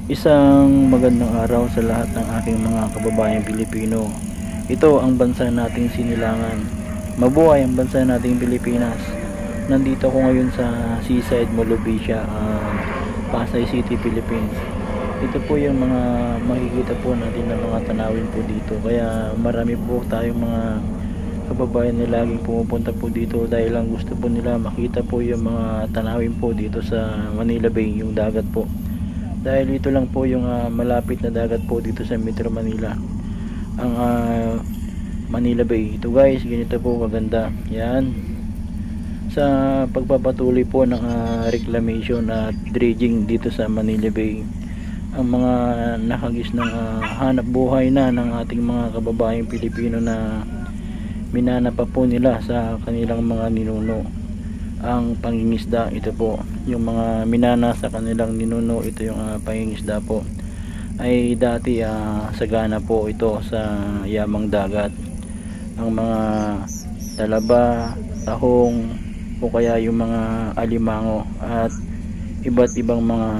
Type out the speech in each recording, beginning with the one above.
Isang magandang araw sa lahat ng aking mga kababayang Pilipino. Ito ang bansa nating sinilangan. Mabuhay ang bansa nating Pilipinas. Nandito ako ngayon sa Seaside Mall of Asia, Pasay City, Philippines. Ito po yung mga makikita po natin na mga tanawin po dito. Kaya marami po tayong mga kababayan na laging pumupunta po dito dahil lang gusto po nila makita po yung mga tanawin po dito sa Manila Bay, yung dagat po. Dahil ito lang po yung malapit na dagat po dito sa Metro Manila, ang Manila Bay. Ito guys, ganito po kaganda. Yan, sa pagpapatuloy po ng reclamation at dredging dito sa Manila Bay, ang mga nakagis ng hanap buhay na ng ating mga kababayang Pilipino na minana pa po nila sa kanilang mga ninuno ang pangingisda. Ito po yung mga minana sa kanilang ninuno, ito yung pangingisda po, ay dati sagana po ito sa yamang dagat. Ang mga talaba, tahong, o kaya yung mga alimango at iba't ibang mga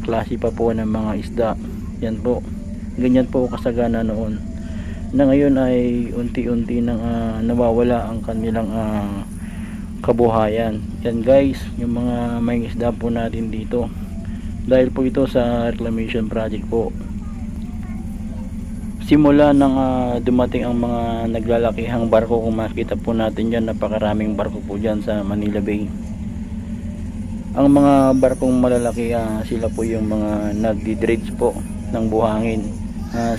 klase pa po ng mga isda. Yan po, ganyan po kasagana noon, na ngayon ay unti-unti nang nawawala ang kanilang kabuhayan. Yan guys, yung mga may isda po natin dito, dahil po ito sa reclamation project po. Simula nang dumating ang mga naglalakihang barko, kung makita po natin dyan, napakaraming barko po dyan sa Manila Bay. Ang mga barkong malalaki, sila po yung mga nagdi-dredge po ng buhangin.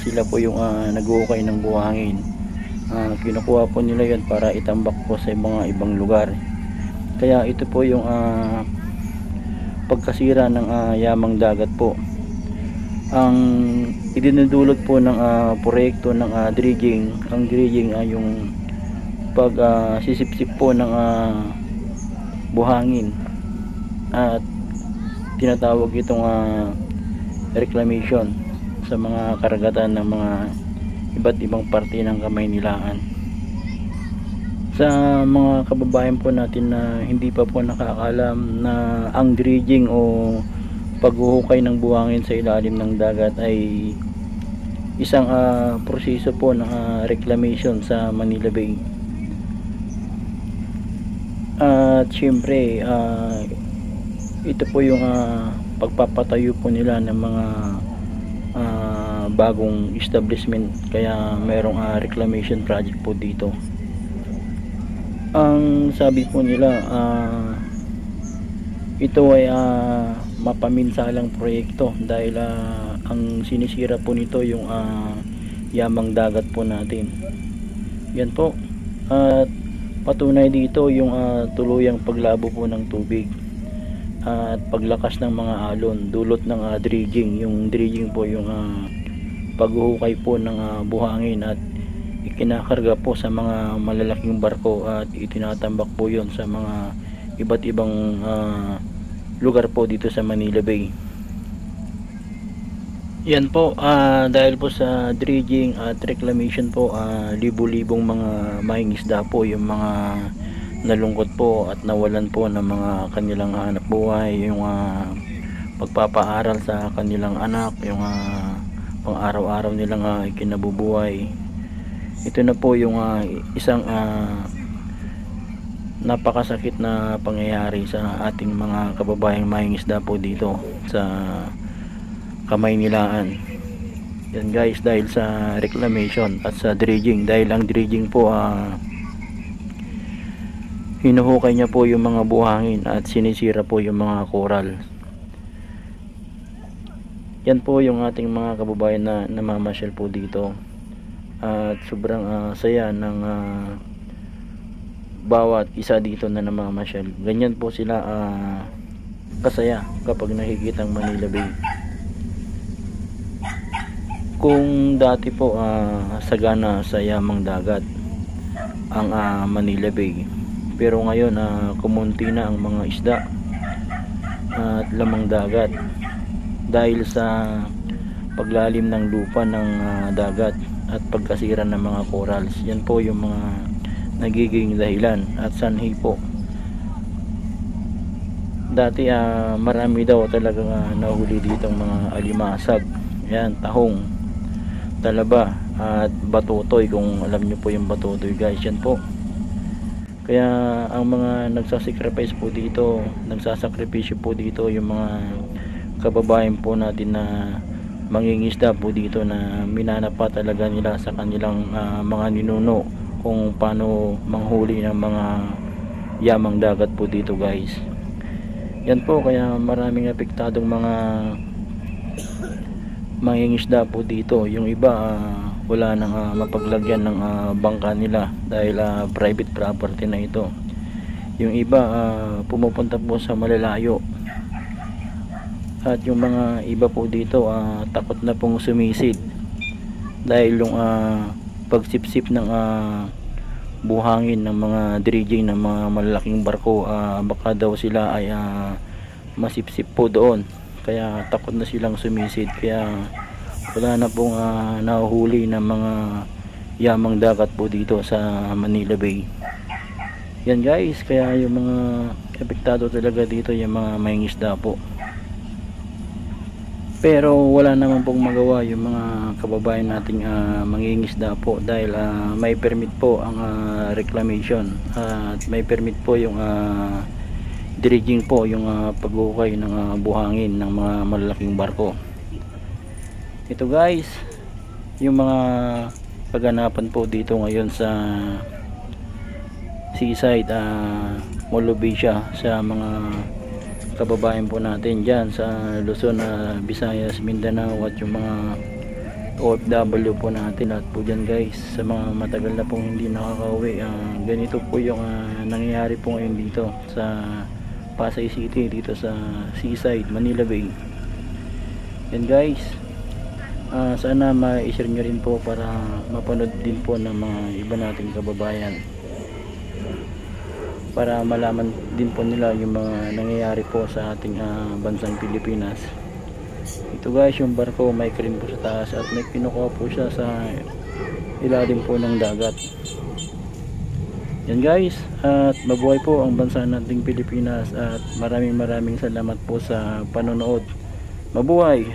Sila po yung nag-uukay ng buhangin. Kinukuha po nila yan para itambak po sa mga ibang lugar. Kaya ito po yung pagkasira ng yamang dagat po. Ang idinudulot po ng proyekto ng dredging, ang dredging ay yung pag sisipsip po ng buhangin, at tinatawag itong reclamation sa mga karagatan ng mga iba't ibang parte ng Kamaynilaan. Sa mga kababayan po natin na hindi pa po nakakalam na ang dredging o paghuhukay ng buhangin sa ilalim ng dagat ay isang proseso po ng reclamation sa Manila Bay. At syempre ito po yung pagpapatayo po nila ng mga bagong establishment, kaya mayroong reclamation project po dito. Ang sabi po nila, ito ay mapaminsalang proyekto dahil ang sinisira po nito yung yamang dagat po natin. Yan po, at patunay dito yung tuluyang paglabo po ng tubig at paglakas ng mga alon dulot ng dredging. Yung dredging po yung paghuhukay po ng buhangin at ikinakarga po sa mga malalaking barko at itinatambak po yon sa mga iba't ibang lugar po dito sa Manila Bay. Yan po, dahil po sa dredging at reclamation po, libo-libong mga mangingisda po yung mga nalungkot po at nawalan po ng mga kanilang hanap buhay, yung pagpapaaral sa kanilang anak, yung pang araw-araw nilang ikinabubuhay. Ito na po yung isang napakasakit na pangyayari sa ating mga kababayang mangingisda po dito sa Kamaynilaan. Yan guys, dahil sa reclamation at sa dredging, dahil ang dredging po hinuhukay niya po yung mga buhangin at sinisira po yung mga coral. Yan po yung ating mga kababayan na namamasyal po dito, at sobrang saya ng bawat isa dito na namamasyal. Ganyan po sila kasaya kapag nakikita ang Manila Bay. Kung dati po sagana sa yamang dagat ang Manila Bay, pero ngayon kumunti na ang mga isda at lamang dagat dahil sa paglalim ng lupa ng dagat at pagkasira ng mga corals. Yan po yung mga nagiging dahilan at sanhi po Dati marami daw talagang nahuli ditong mga alimasag. Yan, tahong, talaba at batutoy, kung alam nyo po yung batutoy guys. Yan po. Kaya ang mga nagsasacrifice po dito, nagsasakripisyo po dito yung mga kababayan po natin na mangingisda po dito, na minanapa talaga nila sa kanilang mga ninuno kung paano manghuli ng mga yamang dagat po dito guys. Yan po, kaya maraming apektadong mga mangingisda po dito. Yung iba wala nang mapaglagyan ng bangka nila dahil private property na ito. Yung iba pumupunta po sa malalayo. At yung mga iba po dito takot na pong sumisid dahil yung pagsipsip ng buhangin ng mga dredging ng mga malalaking barko, baka daw sila ay masipsip po doon, kaya takot na silang sumisid. Kaya wala na pong nahuhuli ng mga yamang dagat po dito sa Manila Bay. Yan guys, kaya yung mga epektado talaga dito yung mga mangingisda po. Pero wala naman pong magawa yung mga kababayan nating mangingisda po dahil may permit po ang reclamation at may permit po yung dredging po, yung paghukay ng buhangin ng mga malalaking barko. Ito guys, yung mga kaganapan po dito ngayon sa seaside Molobisha, sa mga kababayan po natin dyan sa Luzon, Visayas, Mindanao, at yung mga OFW po natin at po dyan guys, sa mga matagal na pong hindi nakakauwi. Ganito po yung nangyayari po ngayon dito sa Pasay City, dito sa seaside Manila Bay. Yan guys, sana ma-share nyo rin po para mapanood din po ng mga iba nating kababayan, para malaman din po nila yung mga nangyayari po sa ating bansang Pilipinas. Ito guys, yung barko may crane po sa taas at may kinukuha po siya sa ilalim po ng dagat. Yan guys, at mabuhay po ang bansa nating Pilipinas at maraming salamat po sa panonood. Mabuhay!